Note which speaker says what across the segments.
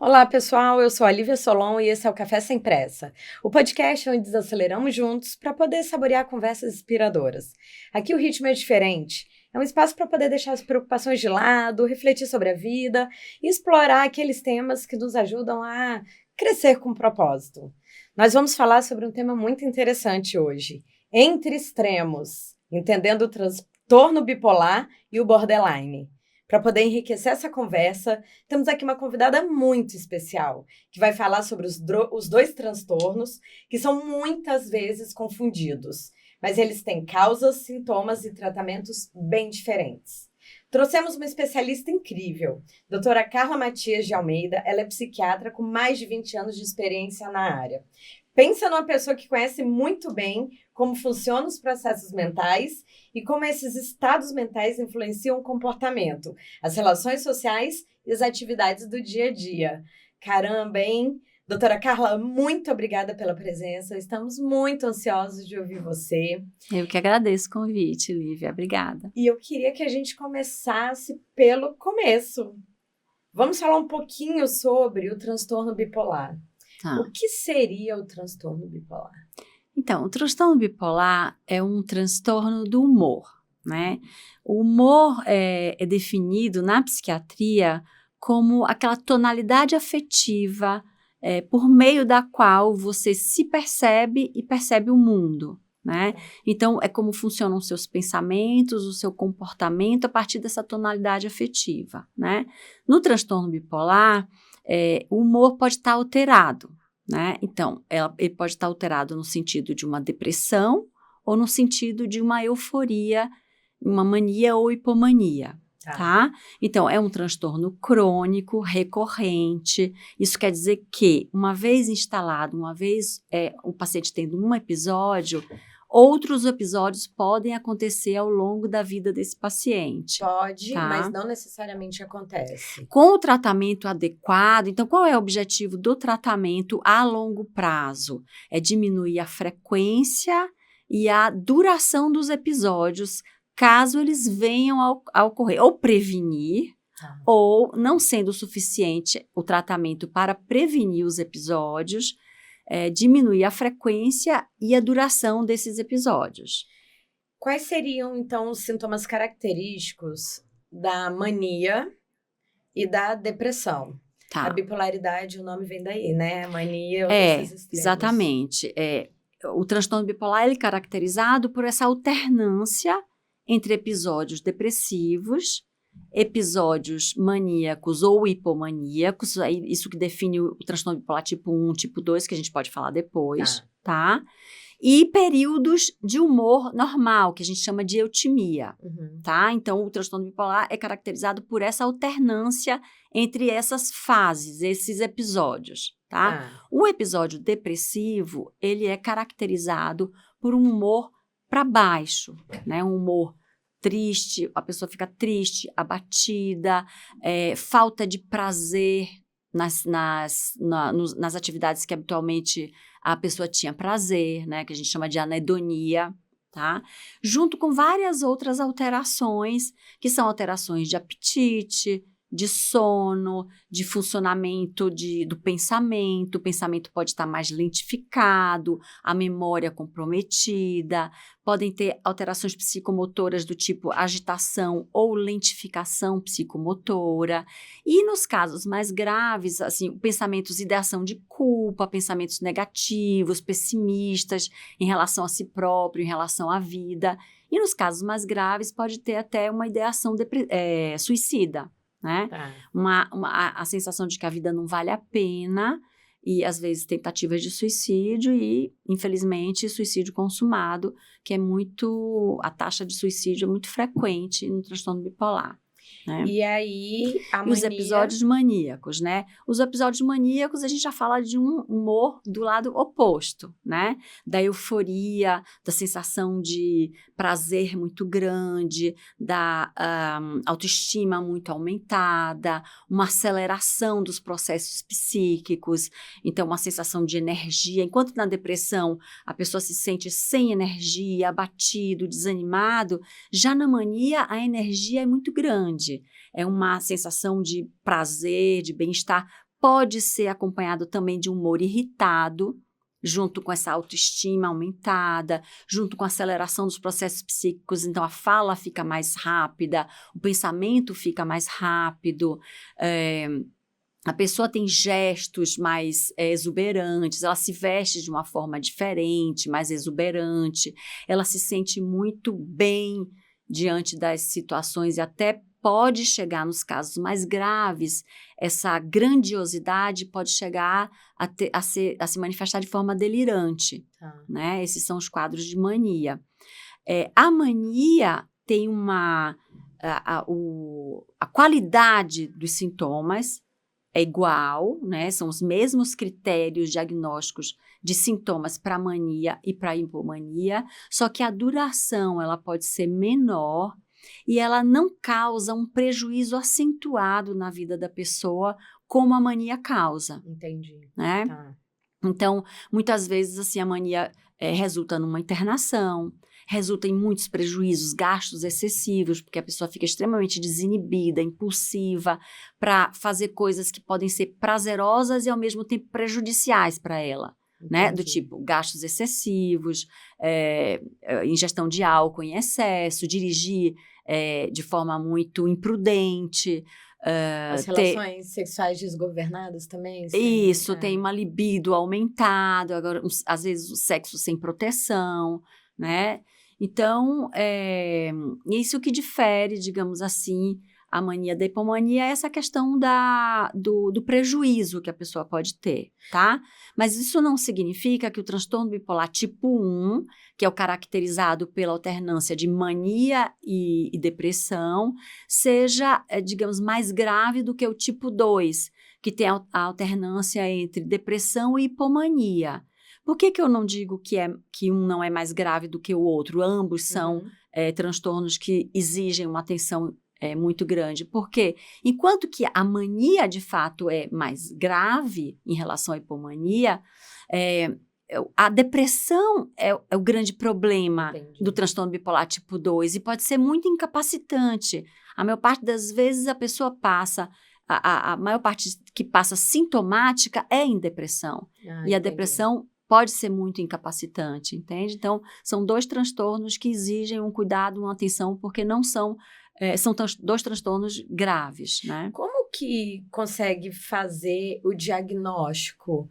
Speaker 1: Olá, pessoal. Eu sou a Lívia Solon e esse é o Café Sem Pressa, o podcast onde desaceleramos juntos para poder saborear conversas inspiradoras. Aqui o ritmo é diferente. É um espaço para poder deixar as preocupações de lado, refletir sobre a vida e explorar aqueles temas que nos ajudam a crescer com propósito. Nós vamos falar sobre um tema muito interessante hoje: entre extremos, entendendo o transtorno bipolar e o borderline. Para poder enriquecer essa conversa, temos aqui uma convidada muito especial, que vai falar sobre os dois transtornos, que são muitas vezes confundidos, mas eles têm causas, sintomas e tratamentos bem diferentes. Trouxemos uma especialista incrível, doutora Carla Matias de Almeida. Ela é psiquiatra com mais de 20 anos de experiência na área. Pensa numa pessoa que conhece muito bem como funcionam os processos mentais e como esses estados mentais influenciam o comportamento, as relações sociais e as atividades do dia a dia. Caramba, hein? Doutora Carla, muito obrigada pela presença. Estamos muito ansiosos de ouvir você.
Speaker 2: Eu que agradeço o convite, Lívia. Obrigada.
Speaker 1: E eu queria que a gente começasse pelo começo. Vamos falar um pouquinho sobre o transtorno bipolar.
Speaker 2: Tá.
Speaker 1: O que seria o transtorno bipolar?
Speaker 2: Então, o transtorno bipolar é um transtorno do humor, né? O humor é definido na psiquiatria como aquela tonalidade afetiva por meio da qual você se percebe e percebe o mundo, né? Então, é como funcionam os seus pensamentos, o seu comportamento a partir dessa tonalidade afetiva, né? No transtorno bipolar, o humor pode estar alterado, né? Então, ele pode estar alterado no sentido de uma depressão ou no sentido de uma euforia, uma mania ou hipomania, tá? Então, é um transtorno crônico, recorrente. Isso quer dizer que, uma vez instalado, uma vez o paciente tendo um episódio, outros episódios podem acontecer ao longo da vida desse paciente.
Speaker 1: Pode,
Speaker 2: tá?
Speaker 1: mas não necessariamente acontece.
Speaker 2: Com o tratamento adequado, então qual é o objetivo do tratamento a longo prazo? É diminuir a frequência e a duração dos episódios, caso eles venham a ocorrer, ou prevenir, ou não sendo suficiente o tratamento para prevenir os episódios, diminuir a frequência e a duração desses episódios.
Speaker 1: Quais seriam, então, os sintomas característicos da mania e da depressão?
Speaker 2: Tá.
Speaker 1: A bipolaridade, o nome vem daí, né? Mania ou desses extremos.
Speaker 2: Exatamente. O transtorno bipolar ele é caracterizado por essa alternância entre episódios depressivos, episódios maníacos ou hipomaníacos, isso que define o transtorno bipolar tipo 1, tipo 2, que a gente pode falar depois, tá? E períodos de humor normal, que a gente chama de eutimia, tá? Então, o transtorno bipolar é caracterizado por essa alternância entre essas fases, esses episódios, tá? O episódio depressivo, ele é caracterizado por um humor para baixo, né? Um humor triste, a pessoa fica triste, abatida, falta de prazer nas atividades que habitualmente a pessoa tinha prazer, né, que a gente chama de anedonia, tá? Junto com várias outras alterações, que são alterações de apetite, de sono, de funcionamento do pensamento. O pensamento pode estar mais lentificado, a memória comprometida, podem ter alterações psicomotoras do tipo agitação ou lentificação psicomotora. E nos casos mais graves, assim, pensamentos de ação de culpa, pensamentos negativos, pessimistas em relação a si próprio, em relação à vida. E nos casos mais graves, pode ter até uma ideação suicida, né? A sensação de que a vida não vale a pena e, às vezes, tentativas de suicídio e, infelizmente, suicídio consumado, que a taxa de suicídio é muito frequente no transtorno bipolar. Né?
Speaker 1: E aí,
Speaker 2: E os episódios maníacos, né? Os episódios maníacos, a gente já fala de um humor do lado oposto, né? Da euforia, da sensação de prazer muito grande, da autoestima muito aumentada, uma aceleração dos processos psíquicos, então uma sensação de energia. Enquanto na depressão a pessoa se sente sem energia, abatido, desanimado, já na mania a energia é muito grande. É uma sensação de prazer, de bem-estar pode ser acompanhado também de humor irritado, junto com essa autoestima aumentada, junto com a aceleração dos processos psíquicos, então a fala fica mais rápida, o pensamento fica mais rápido, a pessoa tem gestos mais exuberantes, ela se veste de uma forma diferente, mais exuberante, ela se sente muito bem diante das situações e até pode chegar, nos casos mais graves, essa grandiosidade pode chegar a se manifestar de forma delirante, né? Esses são os quadros de mania. A mania tem a qualidade dos sintomas é igual, né? São os mesmos critérios diagnósticos de sintomas para mania e para hipomania, só que a duração ela pode ser menor e ela não causa um prejuízo acentuado na vida da pessoa como a mania causa.
Speaker 1: Entendi.
Speaker 2: Né?
Speaker 1: Tá.
Speaker 2: Então, muitas vezes, assim, a mania resulta numa internação, resulta em muitos prejuízos, gastos excessivos, porque a pessoa fica extremamente desinibida, impulsiva, para fazer coisas que podem ser prazerosas e, ao mesmo tempo, prejudiciais para ela. Né? Do tipo, gastos excessivos, ingestão de álcool em excesso, dirigir de forma muito imprudente.
Speaker 1: As relações sexuais desgovernadas também?
Speaker 2: Isso, tem uma libido aumentada, agora, às vezes o sexo sem proteção, né? Então, isso que difere, digamos assim, a mania da hipomania é essa questão do prejuízo que a pessoa pode ter, tá? Mas isso não significa que o transtorno bipolar tipo 1, que é o caracterizado pela alternância de mania e depressão, seja, digamos, mais grave do que o tipo 2, que tem a alternância entre depressão e hipomania. Por que eu não digo que um não é mais grave do que o outro? Ambos são transtornos que exigem uma atenção muito grande, porque enquanto que a mania de fato é mais grave em relação à hipomania, a depressão é o grande problema do transtorno bipolar tipo 2 e pode ser muito incapacitante. A maior parte das vezes a pessoa passa, a maior parte que passa sintomática é em depressão. E a depressão pode ser muito incapacitante, entende? Então, são dois transtornos que exigem um cuidado, uma atenção, porque não são dois transtornos graves, né?
Speaker 1: Como que consegue fazer o diagnóstico?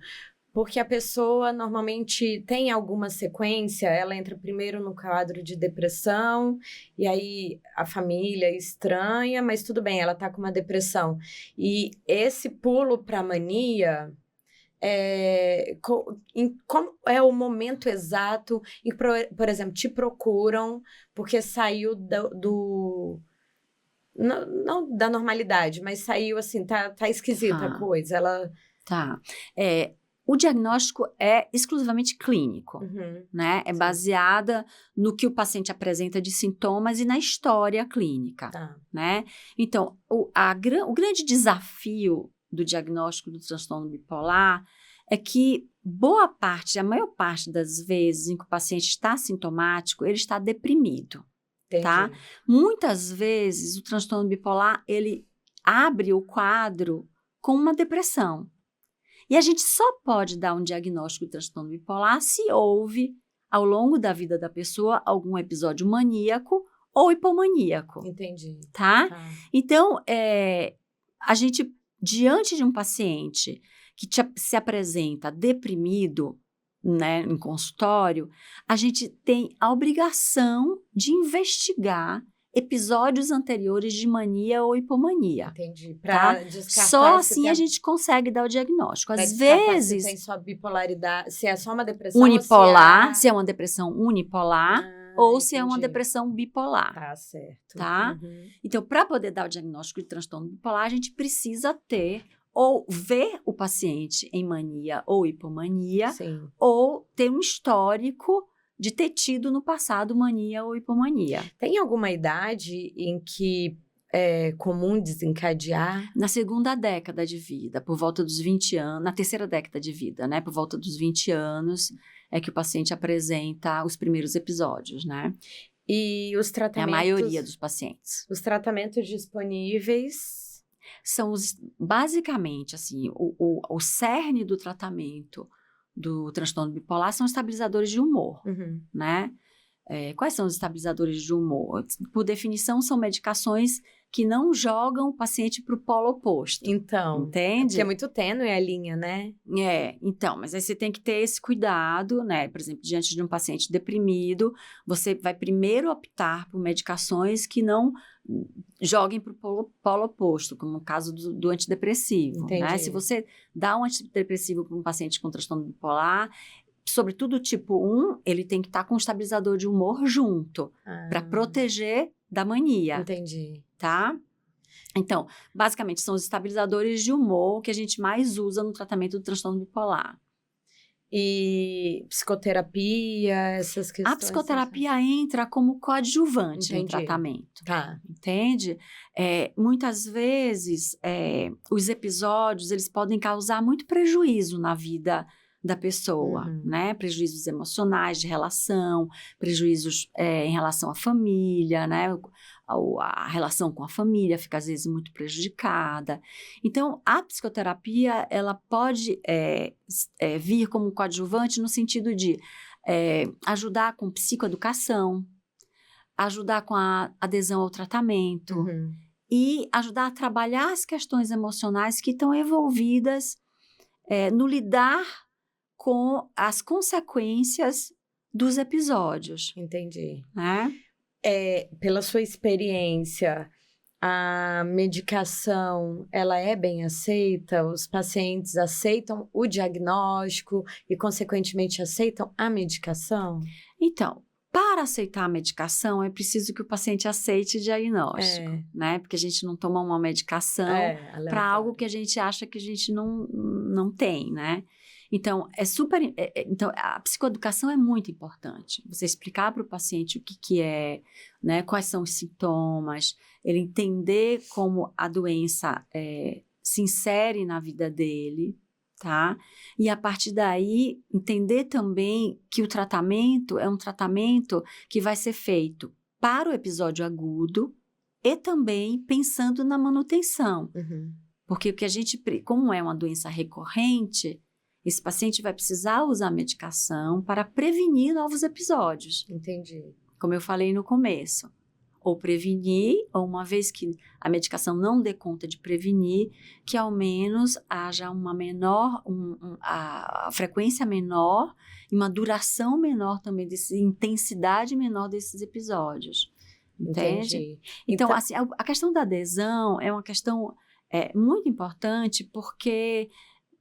Speaker 1: Porque a pessoa normalmente tem alguma sequência, ela entra primeiro no quadro de depressão, e aí a família estranha, mas tudo bem, ela tá com uma depressão. E esse pulo para mania... como é o momento exato em, por exemplo, te procuram porque saiu não da normalidade, mas saiu assim, tá esquisita a coisa, ela...
Speaker 2: Tá. O diagnóstico é exclusivamente clínico, né? É baseada no que o paciente apresenta de sintomas e na história clínica, né? Então, o grande desafio do diagnóstico do transtorno bipolar é que a maior parte das vezes em que o paciente está sintomático, ele está deprimido. Tá? Muitas vezes o transtorno bipolar, ele abre o quadro com uma depressão. E a gente só pode dar um diagnóstico de transtorno bipolar se houve, ao longo da vida da pessoa, algum episódio maníaco ou hipomaníaco.
Speaker 1: Entendi.
Speaker 2: Tá? Então, a gente, diante de um paciente que se apresenta deprimido, né, em consultório, a gente tem a obrigação de investigar episódios anteriores de mania ou hipomania.
Speaker 1: Entendi. Para descartar.
Speaker 2: Só assim a gente consegue dar o diagnóstico. Às vezes...
Speaker 1: Se tem só bipolaridade, se é só uma depressão
Speaker 2: unipolar, se é uma depressão unipolar ou se
Speaker 1: entendi.
Speaker 2: É uma depressão bipolar.
Speaker 1: Tá certo.
Speaker 2: Tá? Então, para poder dar o diagnóstico de transtorno bipolar, a gente precisa ter ou ver o paciente em mania ou hipomania, ou ter um histórico de ter tido no passado mania ou hipomania.
Speaker 1: Tem alguma idade em que é comum desencadear?
Speaker 2: Na segunda década de vida, por volta dos 20 anos, na terceira década de vida, né? Por volta dos 20 anos é que o paciente apresenta os primeiros episódios, né?
Speaker 1: E os tratamentos...
Speaker 2: É a maioria dos pacientes.
Speaker 1: Os tratamentos disponíveis...
Speaker 2: basicamente, assim, o cerne do tratamento do transtorno bipolar são estabilizadores de humor, né? Quais são os estabilizadores de humor? Por definição, são medicações que não jogam o paciente para o polo oposto.
Speaker 1: Então,
Speaker 2: entende?
Speaker 1: Porque é muito tênue a linha, né?
Speaker 2: Então, mas aí você tem que ter esse cuidado, né? Por exemplo, diante de um paciente deprimido, você vai primeiro optar por medicações que não joguem para o polo oposto, como no caso do antidepressivo, né? Se você dá um antidepressivo para um paciente com transtorno bipolar, sobretudo tipo 1, ele tem que estar com um estabilizador de humor junto, para proteger da mania.
Speaker 1: Entendi.
Speaker 2: Tá? Então, basicamente, são os estabilizadores de humor que a gente mais usa no tratamento do transtorno bipolar.
Speaker 1: E psicoterapia, essas questões?
Speaker 2: A psicoterapia entra como coadjuvante no tratamento.
Speaker 1: Tá.
Speaker 2: Entende? Muitas vezes, os episódios, eles podem causar muito prejuízo na vida da pessoa, né? Prejuízos emocionais, de relação, prejuízos em relação à família, né? A relação com a família fica, às vezes, muito prejudicada. Então, a psicoterapia, ela pode vir como coadjuvante no sentido de ajudar com psicoeducação, ajudar com a adesão ao tratamento e ajudar a trabalhar as questões emocionais que estão envolvidas no lidar com as consequências dos episódios.
Speaker 1: Entendi.
Speaker 2: Né?
Speaker 1: Pela sua experiência, a medicação, ela é bem aceita? Os pacientes aceitam o diagnóstico e, consequentemente, aceitam a medicação?
Speaker 2: Então, para aceitar a medicação, é preciso que o paciente aceite o diagnóstico, né? Porque a gente não toma uma medicação para algo que a gente acha que a gente não tem, né? Então, então, a psicoeducação é muito importante. Você explicar para o paciente o que é, né, quais são os sintomas, ele entender como a doença se insere na vida dele, tá? E, a partir daí, entender também que o tratamento é um tratamento que vai ser feito para o episódio agudo e também pensando na manutenção. Porque como é uma doença recorrente, esse paciente vai precisar usar medicação para prevenir novos episódios.
Speaker 1: Entendi.
Speaker 2: Como eu falei no começo. Ou prevenir, ou uma vez que a medicação não dê conta de prevenir, que ao menos haja uma menor, a frequência menor e uma duração menor também, intensidade menor desses episódios. Entende?
Speaker 1: Entendi.
Speaker 2: Então, assim, a questão da adesão é uma questão muito importante porque,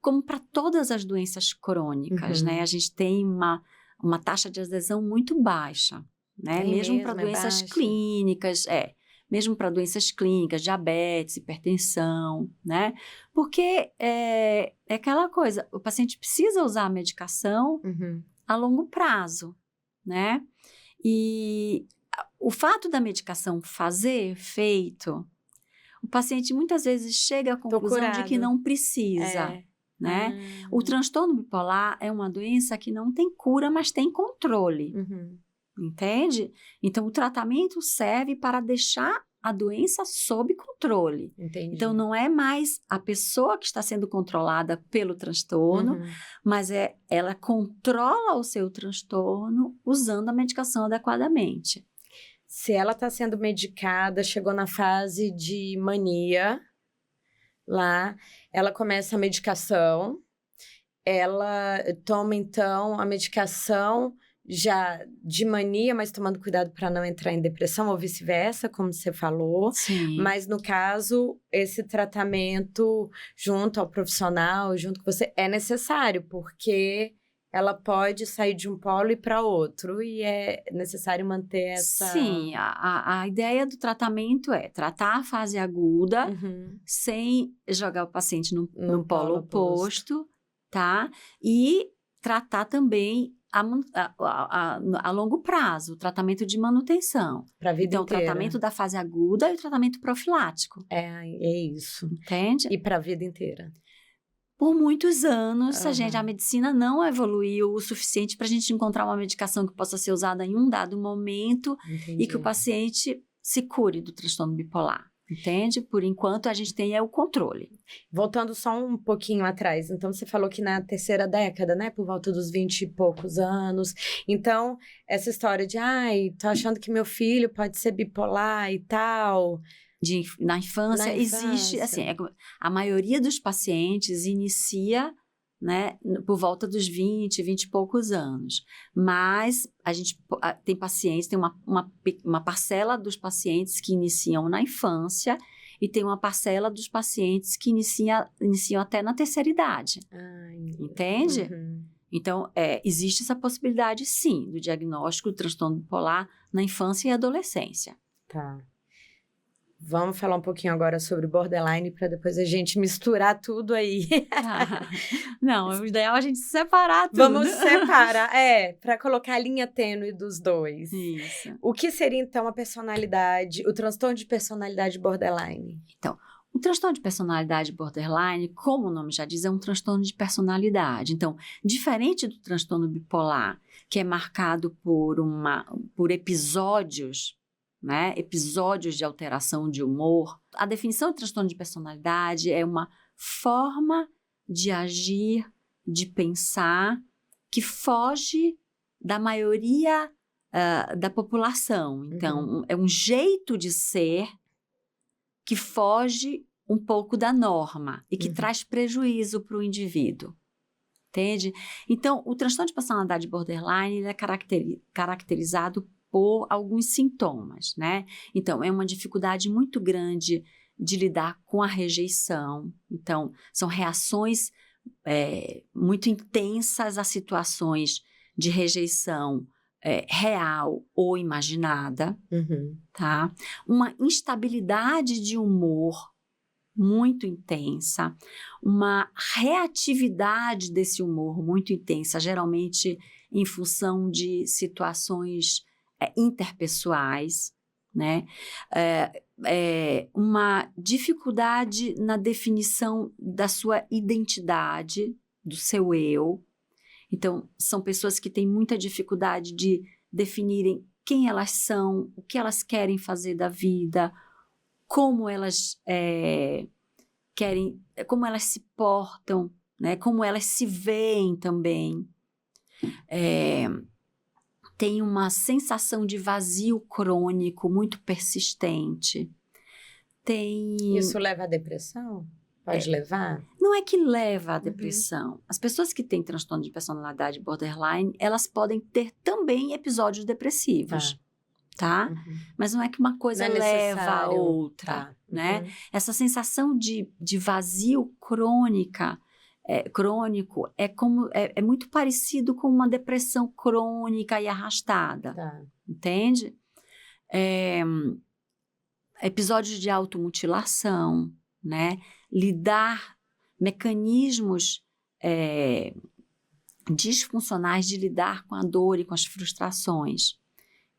Speaker 2: como para todas as doenças crônicas, né, a gente tem uma taxa de adesão muito baixa, né? Mesmo para doenças clínicas, mesmo para doenças clínicas, diabetes, hipertensão, né? Porque é aquela coisa, o paciente precisa usar a medicação a longo prazo, né? E o fato da medicação fazer efeito, o paciente muitas vezes chega à conclusão de que não precisa. Né? O transtorno bipolar é uma doença que não tem cura, mas tem controle. Entende? Então, o tratamento serve para deixar a doença sob controle.
Speaker 1: Entendi.
Speaker 2: Então, não é mais a pessoa que está sendo controlada pelo transtorno, mas ela controla o seu transtorno usando a medicação adequadamente.
Speaker 1: Se ela está sendo medicada, chegou na fase de mania, lá, ela começa a medicação, ela toma, então, a medicação já de mania, mas tomando cuidado para não entrar em depressão, ou vice-versa, como você falou.
Speaker 2: Sim.
Speaker 1: Mas, no caso, esse tratamento junto ao profissional, junto com você, é necessário, porque ela pode sair de um polo e para outro, e é necessário manter essa...
Speaker 2: Sim, a ideia do tratamento é tratar a fase aguda sem jogar o paciente no polo oposto, tá? E tratar também a longo prazo, o tratamento de manutenção.
Speaker 1: Para a vida inteira.
Speaker 2: Então, o tratamento da fase aguda e o tratamento profilático.
Speaker 1: É isso.
Speaker 2: Entende?
Speaker 1: E para a vida inteira.
Speaker 2: Por muitos anos, a medicina não evoluiu o suficiente para a gente encontrar uma medicação que possa ser usada em um dado momento e que o paciente se cure do transtorno bipolar. Entende? Por enquanto, a gente tem o controle.
Speaker 1: Voltando só um pouquinho atrás, então você falou que na terceira década, né, por volta dos 20 e poucos anos, então essa história de, ai, tô achando que meu filho pode ser bipolar e tal.
Speaker 2: Na infância, existe, assim, a maioria dos pacientes inicia, né, por volta dos 20 e poucos anos. Mas a gente tem pacientes, tem uma parcela dos pacientes que iniciam na infância e tem uma parcela dos pacientes que iniciam até na terceira idade. Entende?
Speaker 1: Uhum.
Speaker 2: Então, existe essa possibilidade, sim, do diagnóstico do transtorno bipolar na infância e adolescência.
Speaker 1: Tá. Vamos falar um pouquinho agora sobre borderline para depois a gente misturar tudo aí.
Speaker 2: Não, o ideal é a gente separar tudo.
Speaker 1: Vamos separar, para colocar a linha tênue dos dois.
Speaker 2: Isso.
Speaker 1: O que seria então o transtorno de personalidade borderline?
Speaker 2: Então, o transtorno de personalidade borderline, como o nome já diz, é um transtorno de personalidade. Então, diferente do transtorno bipolar, que é marcado por episódios, né? Episódios de alteração de humor. A definição de transtorno de personalidade é uma forma de agir, de pensar, que foge da maioria da população. Então, é um jeito de ser que foge um pouco da norma e que traz prejuízo para o indivíduo. Entende? Então, o transtorno de personalidade borderline ele é caracterizado por alguns sintomas, né? Então, é uma dificuldade muito grande de lidar com a rejeição. Então, são reações muito intensas a situações de rejeição real ou imaginada, tá? Uma instabilidade de humor muito intensa, uma reatividade desse humor muito intensa, geralmente em função de situações interpessoais, né? Uma dificuldade na definição da sua identidade, do seu eu. Então, são pessoas que têm muita dificuldade de definirem quem elas são, o que elas querem fazer da vida, como elas como elas se portam, né? Como elas se veem também. Tem uma sensação de vazio crônico muito persistente.
Speaker 1: Isso leva à depressão? Pode levar?
Speaker 2: Não é que leva à depressão. As pessoas que têm transtorno de personalidade borderline, elas podem ter também episódios depressivos, tá? Mas não é que uma coisa leva a outra, né? Essa sensação de vazio crônico é muito parecido com uma depressão crônica e arrastada, entende? Episódios de automutilação, né? Mecanismos disfuncionais de lidar com a dor e com as frustrações.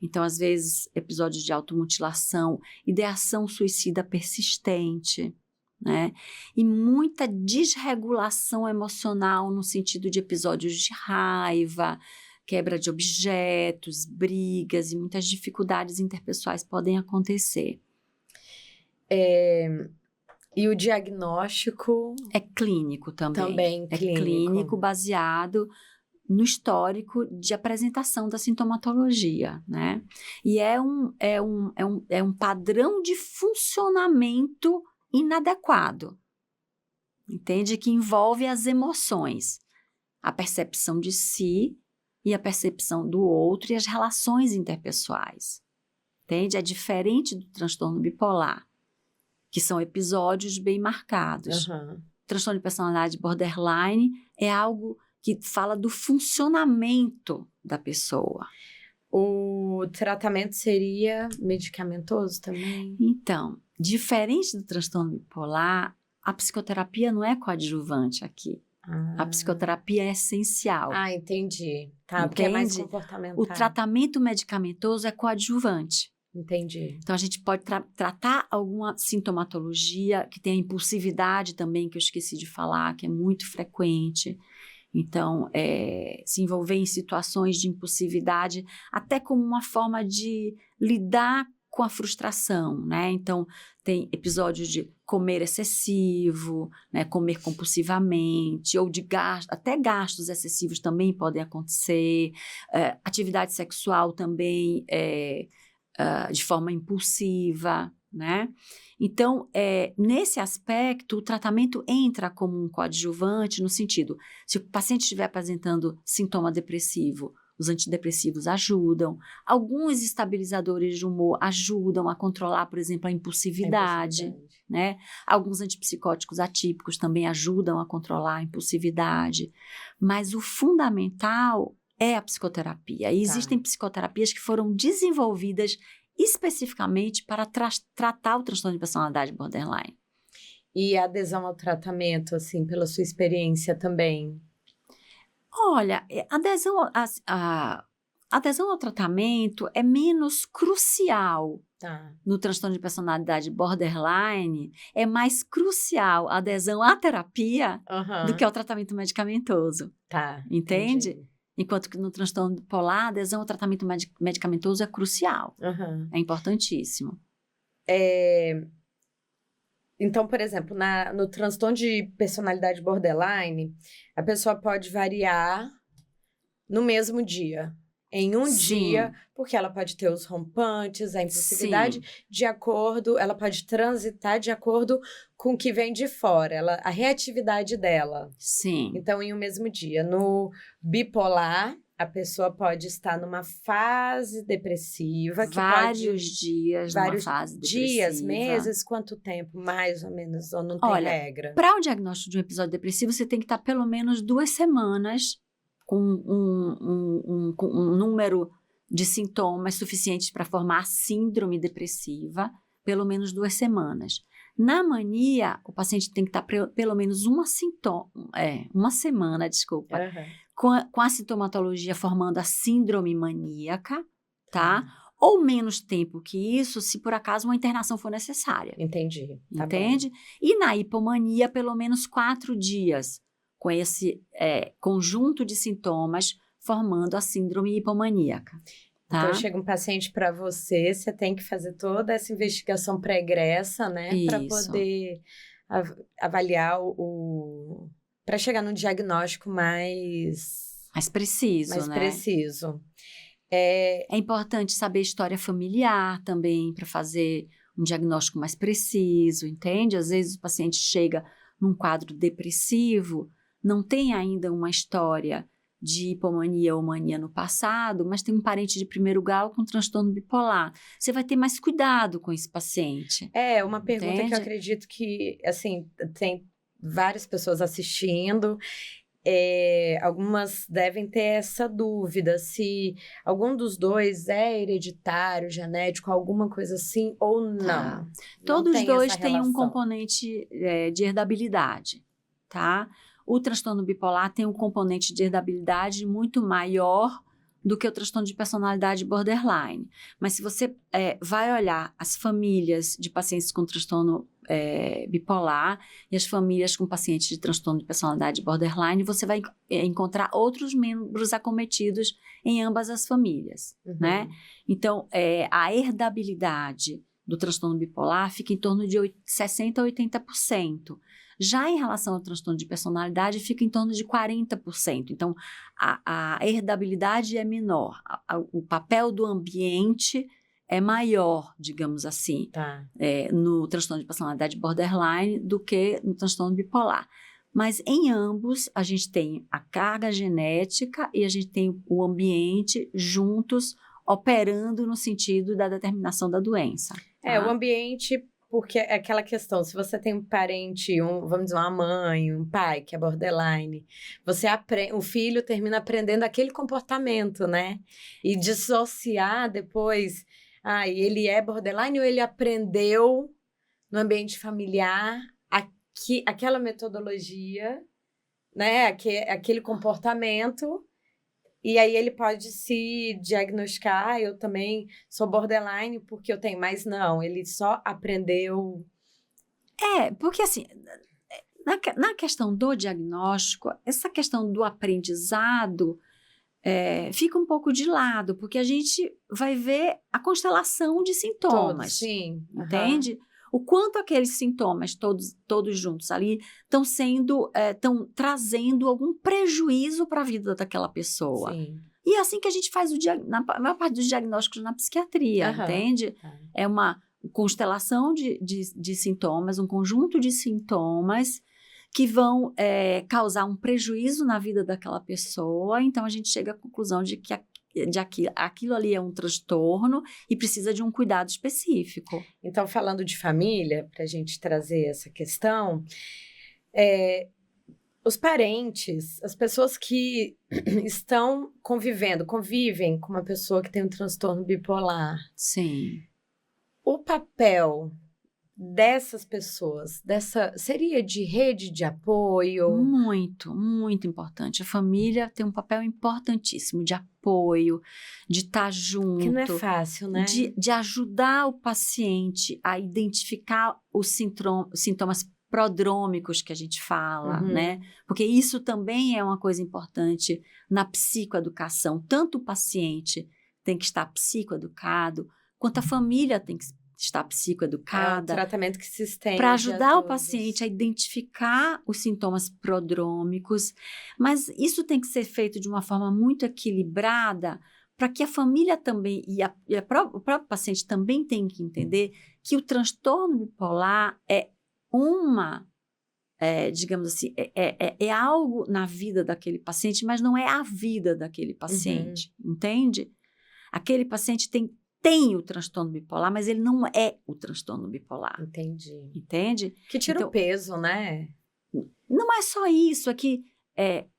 Speaker 2: Então, às vezes, episódios de automutilação, ideação suicida persistente, né? E muita desregulação emocional no sentido de episódios de raiva, quebra de objetos, brigas e muitas dificuldades interpessoais podem acontecer.
Speaker 1: E o diagnóstico?
Speaker 2: É clínico também.
Speaker 1: Também clínico.
Speaker 2: É clínico baseado no histórico de apresentação da sintomatologia, né? E é um padrão de funcionamento inadequado, entende? Que envolve as emoções, a percepção de si e a percepção do outro e as relações interpessoais, entende? É diferente do transtorno bipolar, que são episódios bem marcados. O transtorno de personalidade borderline é algo que fala do funcionamento da pessoa.
Speaker 1: O tratamento seria medicamentoso também?
Speaker 2: Então, diferente do transtorno bipolar, a psicoterapia não é coadjuvante aqui. A psicoterapia é essencial.
Speaker 1: Entendi. Tá, porque é mais comportamental.
Speaker 2: O tratamento medicamentoso é coadjuvante.
Speaker 1: Entendi.
Speaker 2: Então, a gente pode tratar alguma sintomatologia, que tem a impulsividade também, que eu esqueci de falar, que é muito frequente. Então, se envolver em situações de impulsividade, até como uma forma de lidar com a frustração, né? Então, tem episódios de comer excessivo, né? Comer compulsivamente, ou de até gastos excessivos também podem acontecer, atividade sexual também de forma impulsiva, né? Então, nesse aspecto, o tratamento entra como um coadjuvante no sentido, se o paciente estiver apresentando sintoma depressivo, os antidepressivos ajudam, alguns estabilizadores de humor ajudam a controlar, por exemplo, a impulsividade, né? Alguns antipsicóticos atípicos também ajudam a controlar a impulsividade, mas o fundamental é a psicoterapia. E existem psicoterapias que foram desenvolvidas especificamente para tratar o transtorno de personalidade borderline.
Speaker 1: E a adesão ao tratamento, assim, pela sua experiência também?
Speaker 2: Olha, a adesão ao tratamento é menos crucial no transtorno de personalidade borderline, é mais crucial a adesão à terapia do que ao tratamento medicamentoso. Entende?
Speaker 1: Entendi.
Speaker 2: Enquanto que no transtorno bipolar, a adesão ao tratamento medicamentoso é crucial. É importantíssimo.
Speaker 1: Então, por exemplo, no transtorno de personalidade borderline, a pessoa pode variar no mesmo dia. Em um dia, porque ela pode ter os rompantes, a impulsividade, de acordo, ela pode transitar de acordo com o que vem de fora, a reatividade dela.
Speaker 2: Sim.
Speaker 1: Então, em um mesmo dia. No bipolar, a pessoa pode estar numa fase depressiva.
Speaker 2: Vários dias numa fase depressiva.
Speaker 1: Dias, meses, quanto tempo, mais ou menos, ou não tem regra?
Speaker 2: Para o diagnóstico de um episódio depressivo, você tem que estar pelo menos 2 semanas com um número de sintomas suficientes para formar síndrome depressiva, pelo menos 2 semanas. Na mania, o paciente tem que estar pelo menos uma semana, com a sintomatologia formando a síndrome maníaca, tá? Ou menos tempo que isso, se por acaso uma internação for necessária.
Speaker 1: Entendi.
Speaker 2: Entende? E na hipomania, pelo menos 4 dias, com esse conjunto de sintomas formando a síndrome hipomaníaca. Tá?
Speaker 1: Então, chega um paciente para você tem que fazer toda essa investigação pregressa, né? Para poder avaliar para chegar num diagnóstico mais
Speaker 2: preciso, né?
Speaker 1: Preciso.
Speaker 2: É importante saber história familiar também, para fazer um diagnóstico mais preciso, entende? Às vezes o paciente chega num quadro depressivo, não tem ainda uma história de hipomania ou mania no passado, mas tem um parente de primeiro grau com transtorno bipolar. Você vai ter mais cuidado com esse paciente.
Speaker 1: Uma pergunta que eu acredito que, assim, tem várias pessoas assistindo. Algumas devem ter essa dúvida se algum dos dois é hereditário, genético, alguma coisa assim, ou não.
Speaker 2: Todos os dois têm um componente de herdabilidade, tá? O transtorno bipolar tem um componente de herdabilidade muito maior do que o transtorno de personalidade borderline. Mas se você vai olhar as famílias de pacientes com transtorno bipolar e as famílias com pacientes de transtorno de personalidade borderline, você vai encontrar outros membros acometidos em ambas as famílias, né? Então, a herdabilidade do transtorno bipolar fica em torno de 60% a 80%. Já em relação ao transtorno de personalidade, fica em torno de 40%. Então, a herdabilidade é menor. O papel do ambiente é maior, digamos assim, no transtorno de personalidade borderline do que no transtorno bipolar. Mas em ambos, a gente tem a carga genética e a gente tem o ambiente juntos operando no sentido da determinação da doença.
Speaker 1: O ambiente... Porque é aquela questão, se você tem um parente, vamos dizer, uma mãe, um pai que é borderline, o filho termina aprendendo aquele comportamento, né? E dissociar depois, ele é borderline ou ele aprendeu no ambiente familiar aquela metodologia, né? Aquele comportamento. E aí ele pode se diagnosticar, eu também sou borderline porque eu tenho, mas não, ele só aprendeu...
Speaker 2: Porque assim, na questão do diagnóstico, essa questão do aprendizado fica um pouco de lado, porque a gente vai ver a constelação de sintomas.
Speaker 1: Sim.
Speaker 2: Entende? O quanto aqueles sintomas, todos juntos ali, estão trazendo algum prejuízo para a vida daquela pessoa.
Speaker 1: Sim.
Speaker 2: E é assim que a gente faz na maior parte dos diagnósticos na psiquiatria, entende? É uma constelação de sintomas, um conjunto de sintomas que vão causar um prejuízo na vida daquela pessoa. Então, a gente chega à conclusão de que aquilo ali é um transtorno e precisa de um cuidado específico.
Speaker 1: Então, falando de família, para a gente trazer essa questão, os parentes, as pessoas que estão convivem com uma pessoa que tem um transtorno bipolar.
Speaker 2: Sim.
Speaker 1: O papel dessas pessoas, seria de rede de apoio?
Speaker 2: Muito, muito importante. A família tem um papel importantíssimo de apoio, de estar junto.
Speaker 1: Que não é fácil, né?
Speaker 2: De ajudar o paciente a identificar os sintomas prodrômicos que a gente fala, né? Porque isso também é uma coisa importante na psicoeducação. Tanto o paciente tem que estar psicoeducado, quanto a família tem que estar psicoeducada.
Speaker 1: É um tratamento que se estende
Speaker 2: para ajudar o paciente a identificar os sintomas prodrômicos, mas isso tem que ser feito de uma forma muito equilibrada, para que a família também o próprio paciente também tem que entender que o transtorno bipolar digamos assim, é algo na vida daquele paciente, mas não é a vida daquele paciente, entende? Aquele paciente tem o transtorno bipolar, mas ele não é o transtorno bipolar.
Speaker 1: Entendi.
Speaker 2: Entende?
Speaker 1: Que tira o peso, né?
Speaker 2: Não é só isso, é que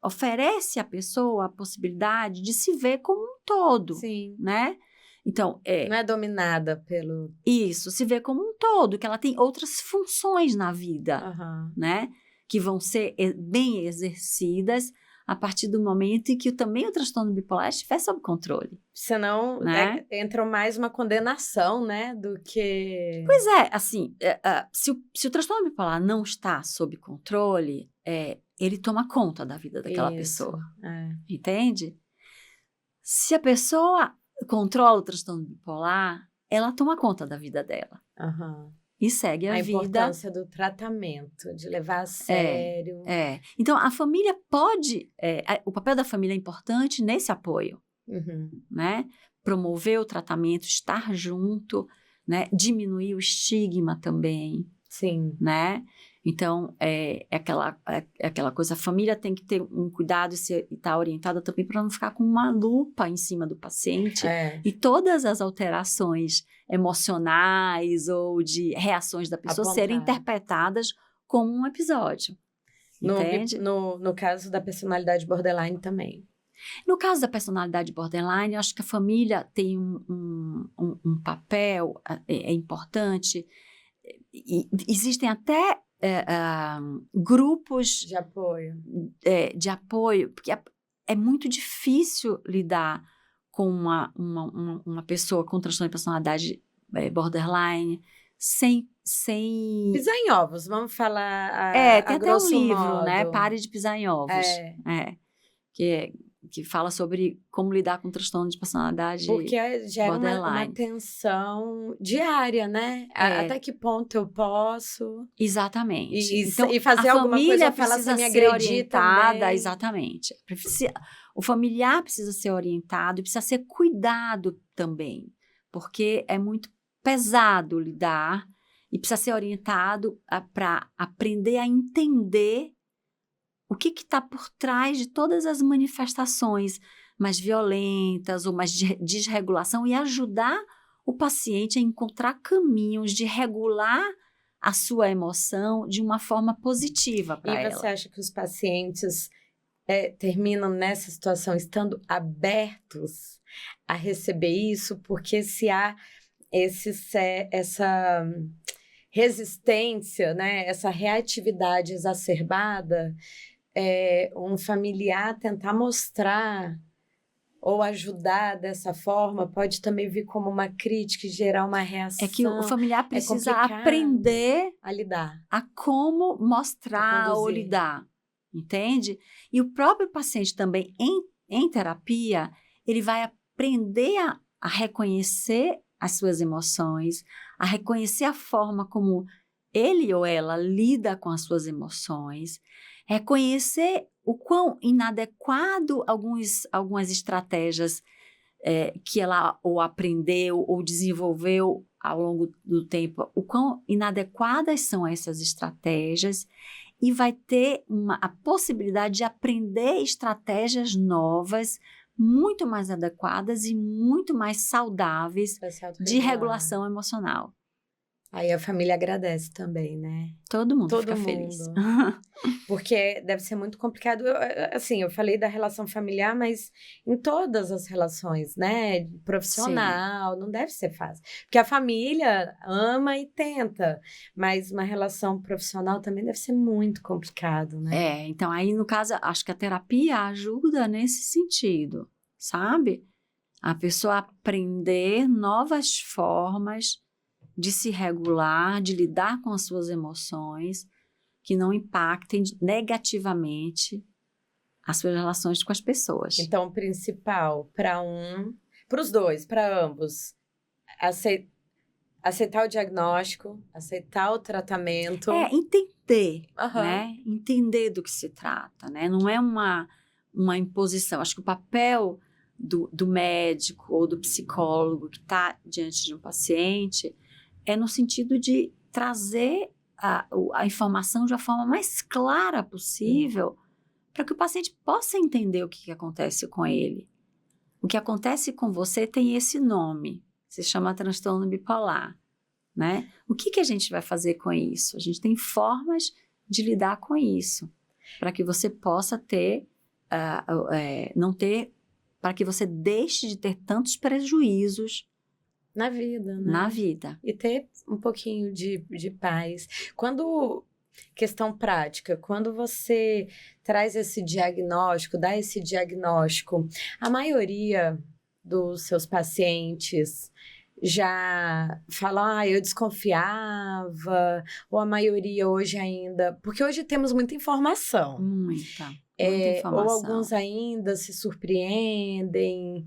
Speaker 2: oferece à pessoa a possibilidade de se ver como um todo.
Speaker 1: Sim.
Speaker 2: Né? Então,
Speaker 1: não é dominada pelo...
Speaker 2: Isso, se vê como um todo, que ela tem outras funções na vida, né? Que vão ser bem exercidas a partir do momento em que também o transtorno bipolar estiver sob controle.
Speaker 1: Senão,
Speaker 2: né?
Speaker 1: Entra mais uma condenação, né, do que...
Speaker 2: Pois é, assim, se o transtorno bipolar não está sob controle, ele toma conta da vida daquela pessoa, entende? Se a pessoa controla o transtorno bipolar, ela toma conta da vida dela. E segue a vida. A
Speaker 1: importância do tratamento, de levar a sério.
Speaker 2: Então, a família pode... o papel da família é importante nesse apoio. Né? Promover o tratamento, estar junto, né? Diminuir o estigma também.
Speaker 1: Sim.
Speaker 2: Né? Então, é aquela coisa, a família tem que ter um cuidado e estar orientada também para não ficar com uma lupa em cima do paciente. E todas as alterações emocionais ou de reações da pessoa serem interpretadas como um episódio. Entende?
Speaker 1: No caso da personalidade borderline também.
Speaker 2: No caso da personalidade borderline, eu acho que a família tem um papel importante. E existem até grupos de apoio, porque é muito difícil lidar com uma pessoa com transtorno de personalidade borderline sem
Speaker 1: pisar em ovos, vamos falar
Speaker 2: tem até um livro,
Speaker 1: modo.
Speaker 2: Né? Pare de pisar em ovos. Que fala sobre como lidar com transtorno de personalidade
Speaker 1: porque gera
Speaker 2: borderline.
Speaker 1: uma tensão diária, né? Até que ponto eu posso...
Speaker 2: Exatamente.
Speaker 1: E fazer alguma coisa, eu falar sem me agredir também.
Speaker 2: Exatamente. O familiar precisa ser orientado e precisa ser cuidado também, porque é muito pesado lidar e precisa ser orientado para aprender a entender o que está por trás de todas as manifestações mais violentas ou mais de desregulação e ajudar o paciente a encontrar caminhos de regular a sua emoção de uma forma positiva para ela.
Speaker 1: E você acha que os pacientes terminam nessa situação estando abertos a receber isso? Porque se há essa resistência, né, essa reatividade exacerbada... um familiar tentar mostrar ou ajudar dessa forma pode também vir como uma crítica e gerar uma reação.
Speaker 2: É que o familiar precisa aprender
Speaker 1: a lidar,
Speaker 2: a como mostrar ou lidar, entende? E o próprio paciente também em terapia, ele vai aprender a reconhecer as suas emoções, a reconhecer a forma como ele ou ela lida com as suas emoções, reconhecer o quão inadequado algumas estratégias que ela ou aprendeu ou desenvolveu ao longo do tempo, o quão inadequadas são essas estratégias, e vai ter a possibilidade de aprender estratégias novas, muito mais adequadas e muito mais saudáveis de regulação emocional.
Speaker 1: Aí a família agradece também, né?
Speaker 2: Todo mundo
Speaker 1: Todo
Speaker 2: fica
Speaker 1: mundo.
Speaker 2: feliz.
Speaker 1: Porque deve ser muito complicado. Eu falei da relação familiar, mas em todas as relações, né? Profissional, não deve ser fácil. Porque a família ama e tenta, mas uma relação profissional também deve ser muito complicado, né?
Speaker 2: Então aí no caso, acho que a terapia ajuda nesse sentido, sabe? A pessoa aprender novas formas de se regular, de lidar com as suas emoções, que não impactem negativamente as suas relações com as pessoas.
Speaker 1: Então, o principal para os dois, para ambos, aceitar o diagnóstico, aceitar o tratamento.
Speaker 2: Entender, né? Entender do que se trata, né? Não é uma imposição. Acho que o papel do médico ou do psicólogo que está diante de um paciente é no sentido de trazer a informação de uma forma mais clara possível para que o paciente possa entender o que acontece com ele. O que acontece com você tem esse nome, se chama transtorno bipolar, né? O que a gente vai fazer com isso? A gente tem formas de lidar com isso, para que você possa ter, para que você deixe de ter tantos prejuízos
Speaker 1: na vida, né?
Speaker 2: Na vida.
Speaker 1: E ter um pouquinho de paz. Questão prática, quando você traz esse diagnóstico, dá esse diagnóstico, a maioria dos seus pacientes já fala, eu desconfiava, ou a maioria hoje ainda, porque hoje temos muita informação.
Speaker 2: Muita informação.
Speaker 1: Ou alguns ainda se surpreendem,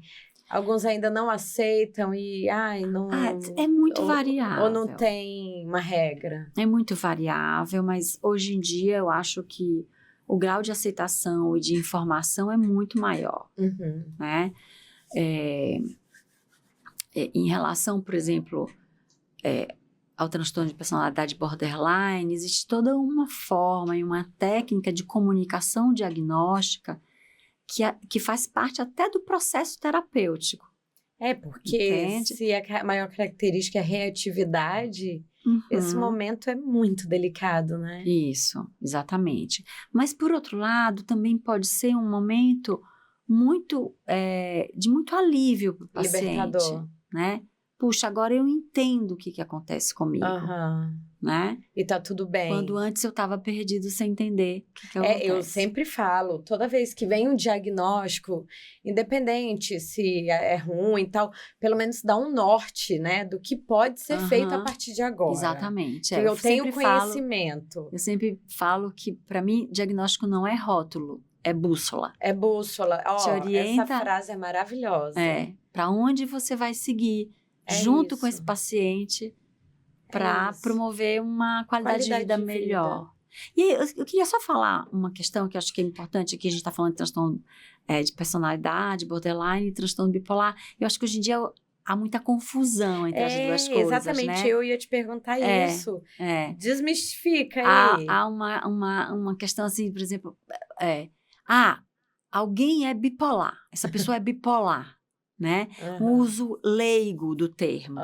Speaker 1: alguns ainda não aceitam e, não...
Speaker 2: é muito variável.
Speaker 1: Ou não tem uma regra.
Speaker 2: É muito variável, mas hoje em dia eu acho que o grau de aceitação e de informação é muito maior, né? Em relação, por exemplo, ao transtorno de personalidade borderline, existe toda uma forma e uma técnica de comunicação diagnóstica que faz parte até do processo terapêutico.
Speaker 1: Porque
Speaker 2: entende?
Speaker 1: Se a maior característica é a reatividade, esse momento é muito delicado, né?
Speaker 2: Isso, exatamente. Mas, por outro lado, também pode ser um momento de muito alívio para o paciente.
Speaker 1: Libertador.
Speaker 2: Né? Puxa, agora eu entendo o que acontece comigo. Né?
Speaker 1: E tá tudo bem.
Speaker 2: Quando antes eu estava perdido sem entender o que acontece.
Speaker 1: Eu sempre falo, toda vez que vem um diagnóstico, independente se é ruim e tal, pelo menos dá um norte, né, do que pode ser feito a partir de agora.
Speaker 2: Exatamente.
Speaker 1: Eu tenho conhecimento.
Speaker 2: Eu sempre falo que, para mim, diagnóstico não é rótulo, é bússola.
Speaker 1: É bússola.
Speaker 2: Te orienta,
Speaker 1: essa frase é maravilhosa.
Speaker 2: Para onde você vai seguir junto com esse paciente para promover uma qualidade de vida melhor. E eu queria só falar uma questão que eu acho que é importante, aqui a gente está falando de transtorno de personalidade, borderline, transtorno bipolar. Eu acho que hoje em dia há muita confusão entre as duas coisas,
Speaker 1: exatamente,
Speaker 2: né?
Speaker 1: Eu ia te perguntar isso. Desmistifica aí.
Speaker 2: Há uma questão assim, por exemplo, alguém é bipolar, essa pessoa é bipolar, né? O uso leigo do termo,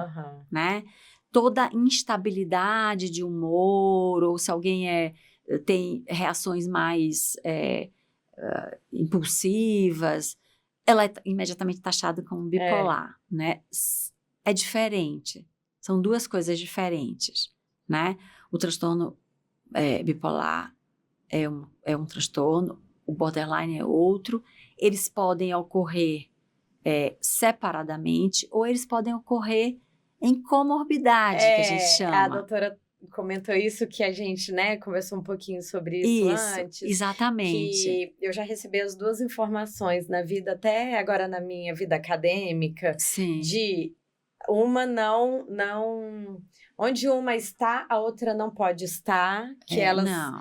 Speaker 2: né? Toda instabilidade de humor, ou se alguém tem reações mais impulsivas, ela é imediatamente taxada como bipolar, né? É diferente. São duas coisas diferentes, né? O transtorno bipolar é um transtorno, o borderline é outro. Eles podem ocorrer separadamente ou eles podem ocorrer em comorbidade, que a gente chama.
Speaker 1: A doutora comentou isso, que a gente, né, conversou um pouquinho sobre isso antes.
Speaker 2: Exatamente.
Speaker 1: Que eu já recebi as duas informações na vida, até agora na minha vida acadêmica,
Speaker 2: Sim.
Speaker 1: de uma não... Onde uma está, a outra não pode estar, que elas...
Speaker 2: Não.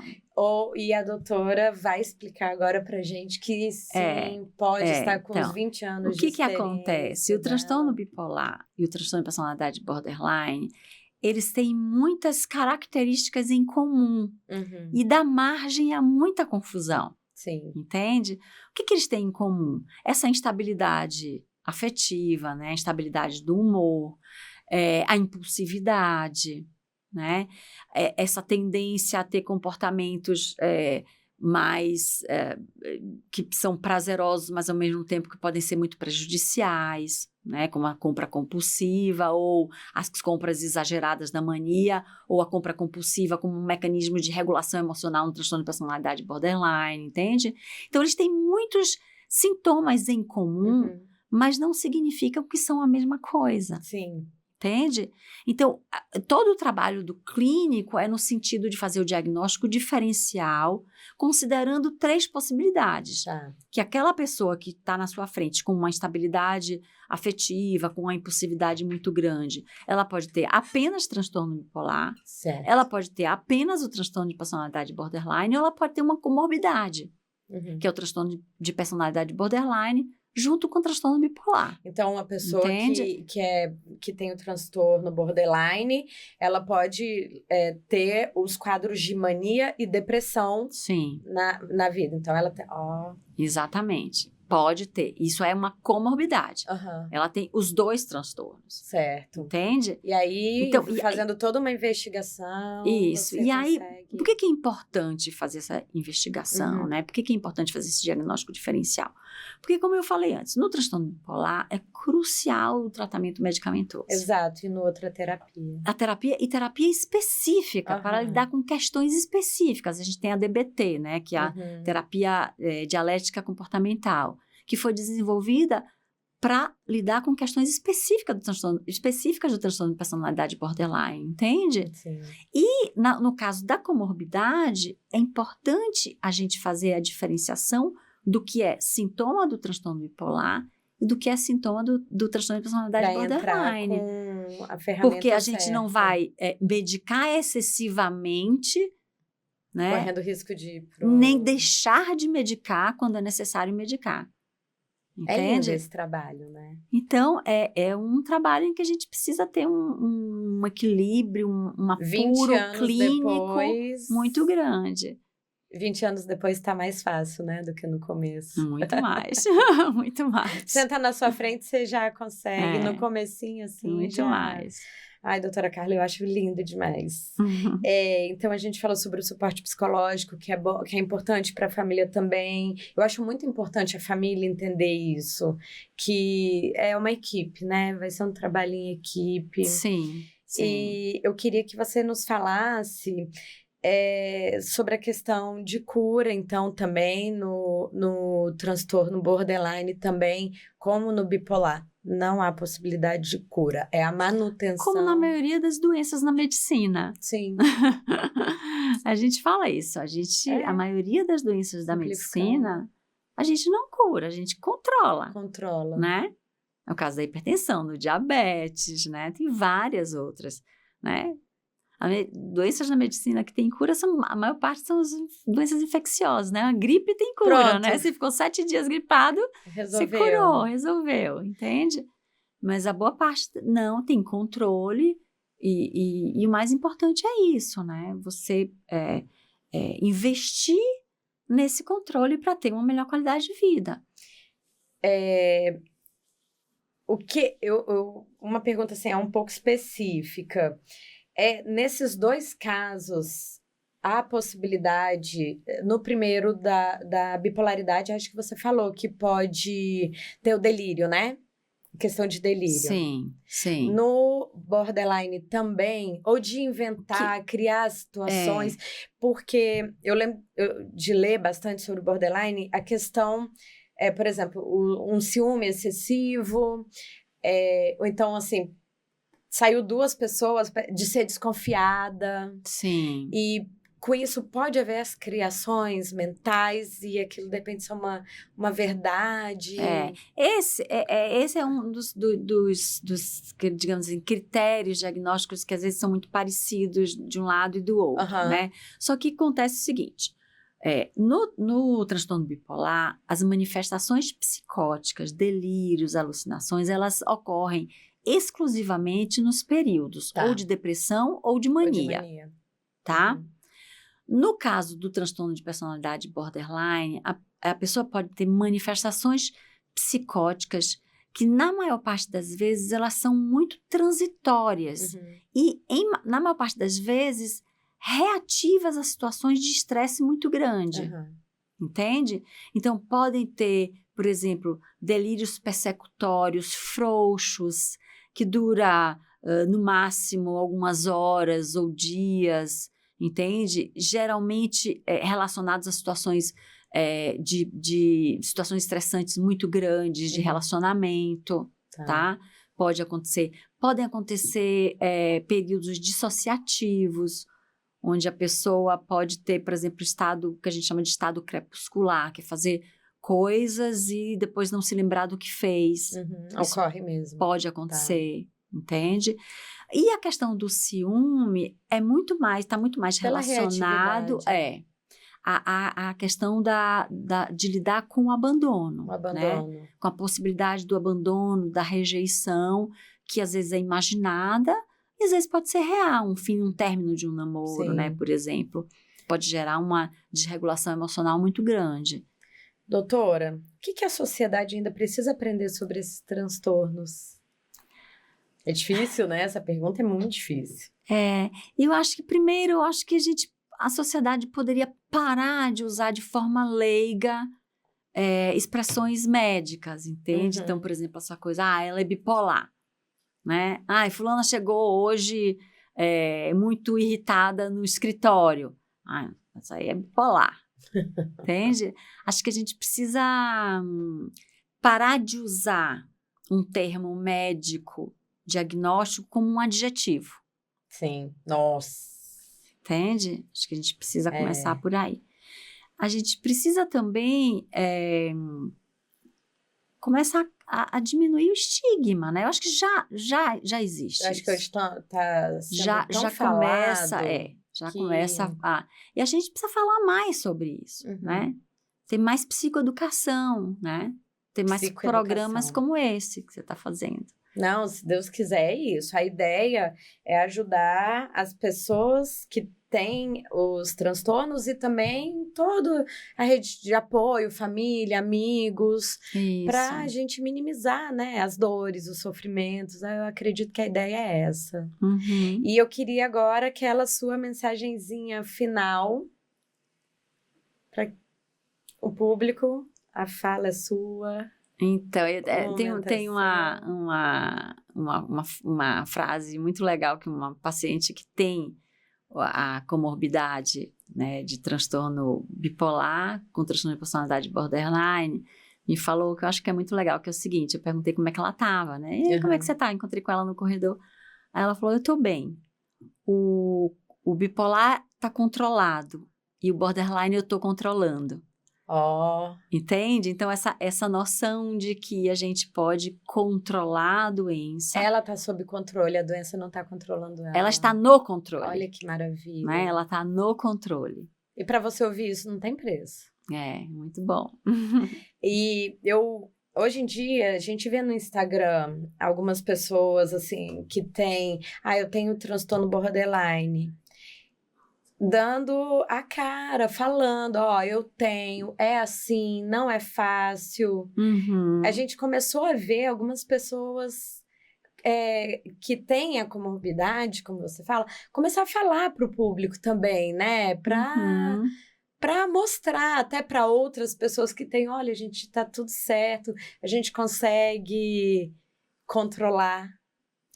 Speaker 1: E a doutora vai explicar agora pra gente que sim, pode estar com
Speaker 2: então,
Speaker 1: uns 20 anos
Speaker 2: o que
Speaker 1: de
Speaker 2: acontece? O transtorno bipolar e o transtorno de personalidade borderline, eles têm muitas características em comum e dá margem a muita confusão.
Speaker 1: Sim.
Speaker 2: Entende? O que eles têm em comum? Essa instabilidade afetiva, né? A instabilidade do humor, a impulsividade, né? Essa tendência a ter comportamentos mais que são prazerosos, mas ao mesmo tempo que podem ser muito prejudiciais, né? Como a compra compulsiva ou as compras exageradas da mania, ou a compra compulsiva como um mecanismo de regulação emocional no transtorno de personalidade borderline, entende? Então, eles têm muitos sintomas em comum, mas não significam que são a mesma coisa.
Speaker 1: Sim.
Speaker 2: Entende? Então, todo o trabalho do clínico é no sentido de fazer o diagnóstico diferencial, considerando 3 possibilidades.
Speaker 1: Tá.
Speaker 2: Que aquela pessoa que está na sua frente com uma instabilidade afetiva, com uma impulsividade muito grande, ela pode ter apenas transtorno bipolar,
Speaker 1: certo.
Speaker 2: Ela pode ter apenas o transtorno de personalidade borderline, ou ela pode ter uma comorbidade, que é o transtorno de personalidade borderline, junto com o transtorno bipolar.
Speaker 1: Então, uma pessoa que tem o transtorno borderline, ela pode ter os quadros de mania e depressão
Speaker 2: Sim.
Speaker 1: na vida. Então, ela tem...
Speaker 2: Exatamente. Pode ter. Isso é uma comorbidade. Ela tem os 2 transtornos.
Speaker 1: Certo.
Speaker 2: Entende?
Speaker 1: E aí, então, fazendo toda uma investigação...
Speaker 2: Isso. E aí,
Speaker 1: consegue...
Speaker 2: por que é importante fazer essa investigação, né? Por que é importante fazer esse diagnóstico diferencial? Porque, como eu falei antes, no transtorno bipolar é crucial o tratamento medicamentoso.
Speaker 1: Exato. E no outro, a terapia.
Speaker 2: A terapia específica, para lidar com questões específicas. A gente tem a DBT, né? Que é a terapia dialética comportamental, que foi desenvolvida para lidar com questões específicas do transtorno de personalidade borderline, entende?
Speaker 1: Sim.
Speaker 2: E, no caso da comorbidade, é importante a gente fazer a diferenciação do que é sintoma do transtorno bipolar e do que é sintoma do transtorno de personalidade borderline.
Speaker 1: Com a ferramenta
Speaker 2: porque a gente não vai medicar excessivamente, né?
Speaker 1: Correndo risco de...
Speaker 2: Nem deixar de medicar quando é necessário medicar. Entende?
Speaker 1: É lindo esse trabalho, né?
Speaker 2: Então, é um trabalho em que a gente precisa ter um equilíbrio, um apuro clínico muito grande.
Speaker 1: 20 anos depois está mais fácil, né? Do que no começo.
Speaker 2: Muito mais. Muito mais.
Speaker 1: Senta na sua frente, você já consegue. No comecinho, assim,
Speaker 2: muito mais.
Speaker 1: Ai, doutora Carla, eu acho lindo demais. Então, a gente falou sobre o suporte psicológico, que é importante para a família também. Eu acho muito importante a família entender isso, que é uma equipe, né? Vai ser um trabalho em equipe.
Speaker 2: Sim.
Speaker 1: E eu queria que você nos falasse sobre a questão de cura, então, também no transtorno borderline, também, como no bipolar. Não há possibilidade de cura, é a manutenção.
Speaker 2: Como na maioria das doenças na medicina.
Speaker 1: Sim.
Speaker 2: A gente fala isso, a maioria das doenças da medicina, a gente não cura, a gente controla.
Speaker 1: Controla.
Speaker 2: Né? É o caso da hipertensão, do diabetes, né? Tem várias outras, né? Doenças na medicina que tem cura, a maior parte são as doenças infecciosas, né? A gripe tem cura, né? Você ficou 7 dias gripado, você curou, resolveu, entende? Mas a boa parte não, tem controle e o mais importante é isso, né? Você investir nesse controle para ter uma melhor qualidade de vida.
Speaker 1: Uma pergunta assim, é um pouco específica. Nesses 2 casos, há possibilidade, no primeiro da bipolaridade, acho que você falou que pode ter o delírio, né? Questão de delírio.
Speaker 2: Sim, sim.
Speaker 1: No borderline também, ou de inventar, criar situações, porque eu lembro de ler bastante sobre borderline, a questão, por exemplo, um ciúme excessivo, ou então, assim, saiu 2 pessoas de ser desconfiada.
Speaker 2: Sim.
Speaker 1: E com isso pode haver as criações mentais e aquilo depende ser uma verdade.
Speaker 2: Esse é um dos que, digamos assim, critérios diagnósticos que às vezes são muito parecidos de um lado e do outro, né? Só que acontece o seguinte, no transtorno bipolar, as manifestações psicóticas, delírios, alucinações, elas ocorrem exclusivamente nos períodos ou de depressão ou de mania. Tá? No caso do transtorno de personalidade borderline, a pessoa pode ter manifestações psicóticas que, na maior parte das vezes, elas são muito transitórias e, na maior parte das vezes, reativas a situações de estresse muito grande. Entende? Então, podem ter, por exemplo, delírios persecutórios frouxos, que dura, no máximo, algumas horas ou dias, entende? Geralmente relacionados a situações de situações estressantes muito grandes, de relacionamento, tá? Podem acontecer períodos dissociativos, onde a pessoa pode ter, por exemplo, estado que a gente chama de estado crepuscular, que é fazer coisas e depois não se lembrar do que fez.
Speaker 1: Ocorre mesmo.
Speaker 2: Pode acontecer, entende? E a questão do ciúme está muito mais relacionado a questão de lidar com o abandono, né? Com a possibilidade do abandono, da rejeição, que às vezes é imaginada e às vezes pode ser real, um término de um namoro, né? Por exemplo, pode gerar uma desregulação emocional muito grande.
Speaker 1: Doutora, o que a sociedade ainda precisa aprender sobre esses transtornos? É difícil, né? Essa pergunta é muito difícil.
Speaker 2: Eu acho que primeiro, a sociedade poderia parar de usar de forma leiga expressões médicas, entende? Então, por exemplo, essa coisa, ela é bipolar, né? Fulana chegou hoje muito irritada no escritório. Essa aí é bipolar, entende? Acho que a gente precisa parar de usar um termo médico diagnóstico como um adjetivo.
Speaker 1: Sim, nossa.
Speaker 2: Entende? Acho que a gente precisa começar por aí. A gente precisa também começar a diminuir o estigma, né? Eu acho que já existe.
Speaker 1: Eu acho que hoje tá
Speaker 2: já começa, começa a... E a gente precisa falar mais sobre isso, né? Ter mais psicoeducação, né? Ter mais programas como esse que você está fazendo.
Speaker 1: Não, se Deus quiser, é isso. A ideia é ajudar as pessoas que têm os transtornos e também toda a rede de apoio, família, amigos, para a gente minimizar, né, as dores, os sofrimentos. Eu acredito que a ideia é essa. E eu queria agora aquela sua mensagenzinha final para o público. A fala é sua.
Speaker 2: Então, tem uma frase muito legal que uma paciente que tem a comorbidade, né, de transtorno bipolar, com transtorno de personalidade borderline, me falou, que eu acho que é muito legal, que é o seguinte, eu perguntei como é que ela estava, né? E como é que você está? Encontrei com ela no corredor. Aí ela falou, eu estou bem. O bipolar está controlado e o borderline eu estou controlando. Entende? Então, essa noção de que a gente pode controlar a doença...
Speaker 1: Ela está sob controle, a doença não está controlando ela.
Speaker 2: Ela está no controle.
Speaker 1: Olha que maravilha.
Speaker 2: Né? Ela está no controle.
Speaker 1: E para você ouvir isso, não tem preço.
Speaker 2: Muito bom.
Speaker 1: E hoje em dia, a gente vê no Instagram algumas pessoas, assim, que têm... eu tenho transtorno borderline. Dando a cara, falando, eu tenho, é assim, não é fácil. A gente começou a ver algumas pessoas que têm a comorbidade, como você fala, começar a falar para o público também, né? Para mostrar até para outras pessoas que têm, olha, gente, tá tudo certo, a gente consegue controlar.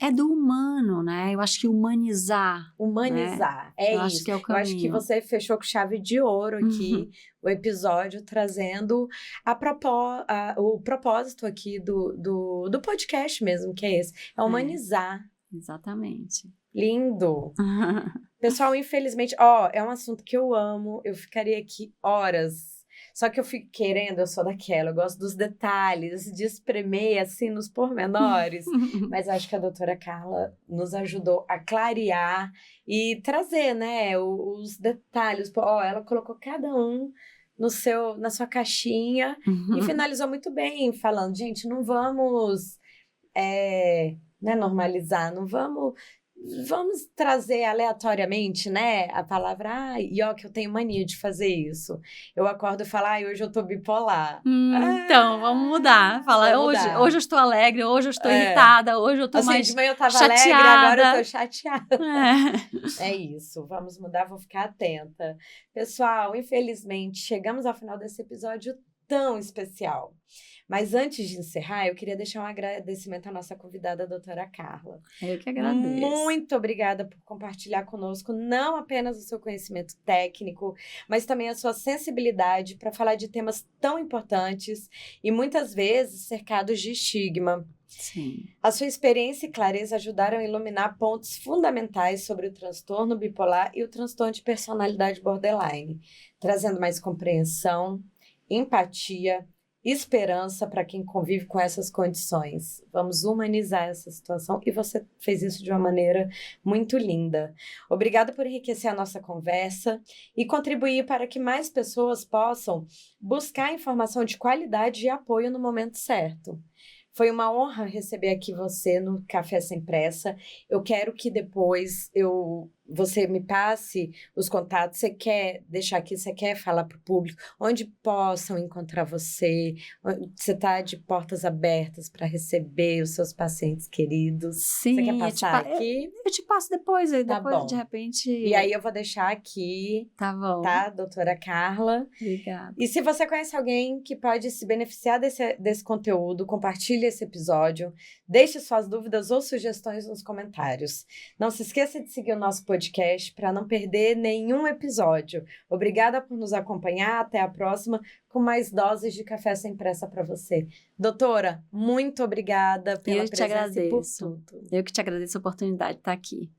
Speaker 2: É do humano, né? Eu acho que humanizar.
Speaker 1: Humanizar,
Speaker 2: né?
Speaker 1: Eu
Speaker 2: acho
Speaker 1: isso.
Speaker 2: Que é o caminho.
Speaker 1: Eu acho que você fechou com chave de ouro aqui o episódio, trazendo o propósito aqui do podcast mesmo, que é esse. É humanizar.
Speaker 2: Exatamente.
Speaker 1: Lindo! Pessoal, infelizmente, é um assunto que eu amo, eu ficaria aqui horas. Só que eu fico querendo, eu sou daquela, eu gosto dos detalhes, de espremer, assim, nos pormenores. Mas acho que a doutora Carla nos ajudou a clarear e trazer, né, os detalhes. Ela colocou cada um na sua caixinha e finalizou muito bem, falando, gente, não vamos né, normalizar, não vamos trazer aleatoriamente, né, a palavra, que eu tenho mania de fazer isso. Eu acordo e falo, hoje eu tô bipolar.
Speaker 2: Então, vamos mudar. Fala, hoje eu estou alegre, hoje eu estou irritada, hoje eu tô
Speaker 1: assim,
Speaker 2: mais
Speaker 1: de manhã eu tava
Speaker 2: chateada.
Speaker 1: alegre, agora eu tô chateada. É isso, vamos mudar, vou ficar atenta. Pessoal, infelizmente, chegamos ao final desse episódio tão especial. Mas antes de encerrar, eu queria deixar um agradecimento à nossa convidada, a doutora Carla.
Speaker 2: Eu que agradeço.
Speaker 1: Muito obrigada por compartilhar conosco não apenas o seu conhecimento técnico, mas também a sua sensibilidade para falar de temas tão importantes e muitas vezes cercados de estigma.
Speaker 2: Sim.
Speaker 1: A sua experiência e clareza ajudaram a iluminar pontos fundamentais sobre o transtorno bipolar e o transtorno de personalidade borderline, trazendo mais compreensão, empatia, esperança para quem convive com essas condições. Vamos humanizar essa situação e você fez isso de uma maneira muito linda. Obrigada por enriquecer a nossa conversa e contribuir para que mais pessoas possam buscar informação de qualidade e apoio no momento certo. Foi uma honra receber aqui você no Café Sem Pressa. Eu quero que depois você me passe os contatos. Você quer deixar aqui, você quer falar para o público onde possam encontrar você? Você está de portas abertas para receber os seus pacientes queridos.
Speaker 2: Sim,
Speaker 1: você quer passar aqui?
Speaker 2: Eu te passo depois,
Speaker 1: Tá bom.
Speaker 2: De repente...
Speaker 1: E aí eu vou deixar aqui,
Speaker 2: tá bom,
Speaker 1: tá, doutora Carla?
Speaker 2: Obrigada.
Speaker 1: E se você conhece alguém que pode se beneficiar desse conteúdo, compartilhe esse episódio, deixe suas dúvidas ou sugestões nos comentários. Não se esqueça de seguir o nosso podcast para não perder nenhum episódio. Obrigada por nos acompanhar, até a próxima com mais doses de Café Sem Pressa para você. Doutora, muito obrigada pela presença e por tudo.
Speaker 2: Eu que te agradeço a oportunidade de estar aqui.